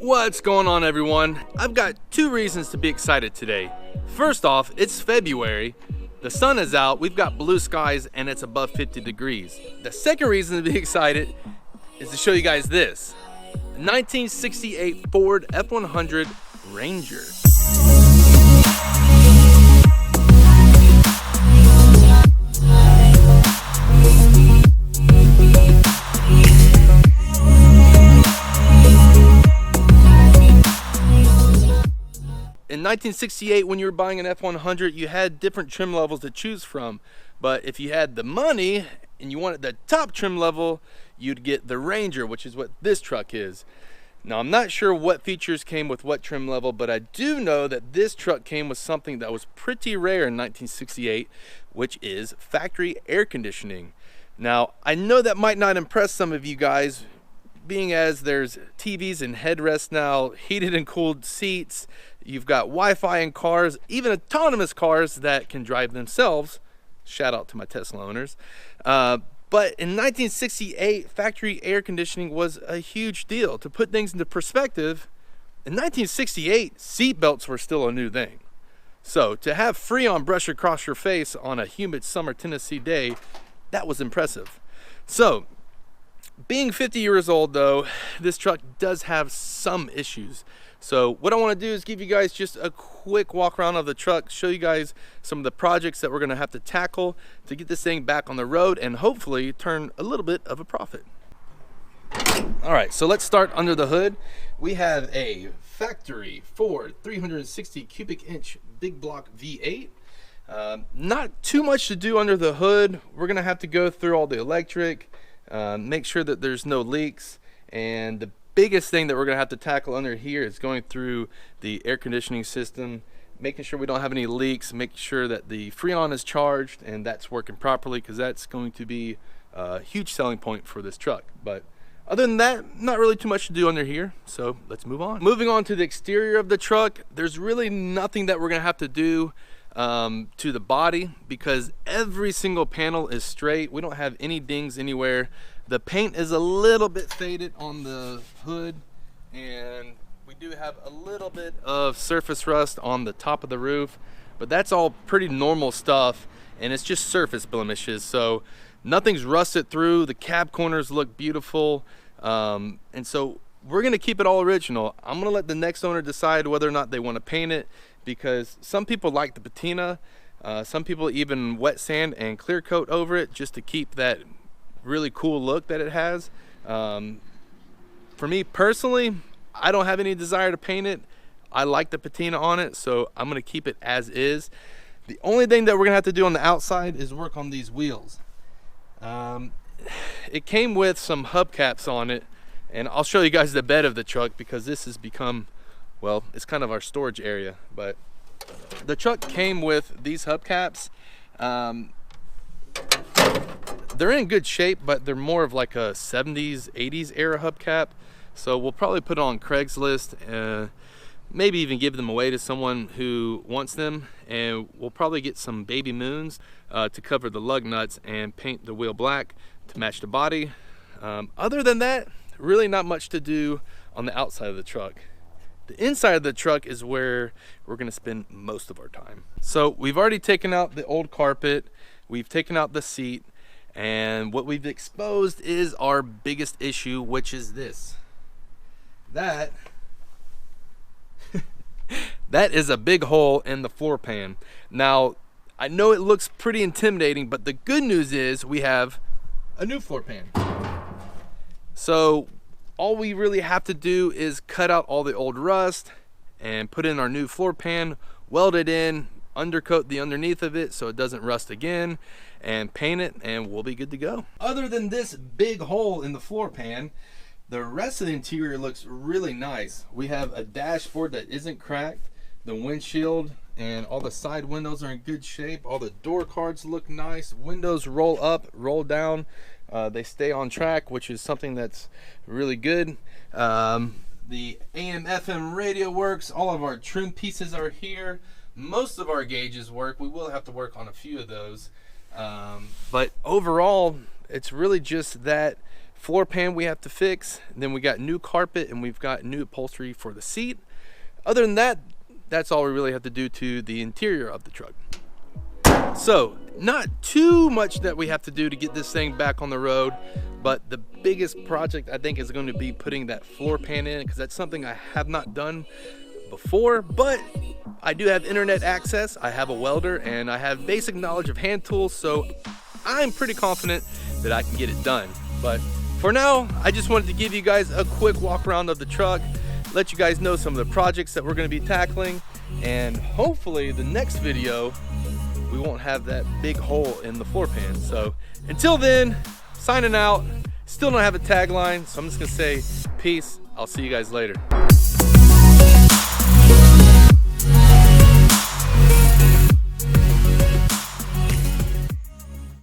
What's going on, everyone? I've got two reasons to be excited today. First off, it's February, the sun is out, we've got blue skies, and it's above 50 degrees. The second reason to be excited is to show you guys this. 1968 Ford F100 Ranger. In 1968, when you were buying an F100, you had different trim levels to choose from. But if you had the money and you wanted the top trim level, you'd get the Ranger, which is what this truck is. Now, I'm not sure what features came with what trim level, but I do know that this truck came with something that was pretty rare in 1968, which is factory air conditioning. Now, I know that might not impress some of you guys, being as there's TVs and headrests now, heated and cooled seats, you've got Wi-Fi in cars, even autonomous cars that can drive themselves. Shout out to my Tesla owners. But in 1968, factory air conditioning was a huge deal. To put things into perspective, in 1968, seat belts were still a new thing. So to have Freon brush across your face on a humid summer Tennessee day, that was impressive. So, being 50 years old though, this truck does have some issues. So what I want to do is give you guys just a quick walk around of the truck, show you guys some of the projects that we're going to have to tackle to get this thing back on the road and hopefully turn a little bit of a profit. All right, so let's start under the hood. We have a factory Ford 360 cubic inch big block V8. Not too much to do under the hood. We're going to have to go through all the electric, make sure that there's no leaks, and the biggest thing that we're going to have to tackle under here is going through the air conditioning system, making sure we don't have any leaks, making sure that the Freon is charged and that's working properly, because that's going to be a huge selling point for this truck. But other than that, not really too much to do under here, so let's move on. Moving on to the exterior of the truck, there's really nothing that we're going to have to do to the body, because every single panel is straight. We don't have any dings anywhere. The paint is a little bit faded on the hood, and we do have a little bit of surface rust on the top of the roof, but that's all pretty normal stuff, and it's just surface blemishes, so nothing's rusted through. The cab corners look beautiful, and so we're gonna keep it all original. I'm gonna let the next owner decide whether or not they want to paint it, because some people like the patina, some people even wet sand and clear coat over it just to keep that really cool look that it has. For me personally, I don't have any desire to paint it. I like the patina on it, so I'm gonna keep it as is. The only thing that we're gonna have to do on the outside is work on these wheels. It came with some hubcaps on it, and I'll show you guys the bed of the truck, because this has become, well, it's kind of our storage area. But the truck came with these hubcaps. They're in good shape, but they're more of like a 70s, 80s era hubcap. So we'll probably put it on Craigslist, maybe even give them away to someone who wants them. And we'll probably get some baby moons to cover the lug nuts and paint the wheel black to match the body. Other than that, really not much to do on the outside of the truck. The inside of the truck is where we're gonna spend most of our time. So we've already taken out the old carpet, we've taken out the seat, and what we've exposed is our biggest issue, which is this. That is a big hole in the floor pan. Now, I know it looks pretty intimidating, but the good news is we have a new floor pan. So all we really have to do is cut out all the old rust and put in our new floor pan, weld it in, undercoat the underneath of it so it doesn't rust again, and paint it, and we'll be good to go. Other than this big hole in the floor pan, the rest of the interior looks really nice. We have a dashboard that isn't cracked, the windshield and all the side windows are in good shape, all the door cards look nice, windows roll up, roll down, they stay on track, which is something that's really good. The AM FM radio works, all of our trim pieces are here, most of our gauges work. We will have to work on a few of those, but overall it's really just that floor pan we have to fix, and then we got new carpet and we've got new upholstery for the seat. Other than that, that's all we really have to do to the interior of the truck. So not too much that we have to do to get this thing back on the road, but the biggest project I think is going to be putting that floor pan in, because that's something I have not done before, but I do have internet access, I have a welder, and I have basic knowledge of hand tools, so I'm pretty confident that I can get it done. But for now, I just wanted to give you guys a quick walk around of the truck, let you guys know some of the projects that we're going to be tackling, and hopefully the next video we won't have that big hole in the floor pan. So until then, signing out. Still don't have a tagline, so I'm just gonna say peace. I'll see you guys later.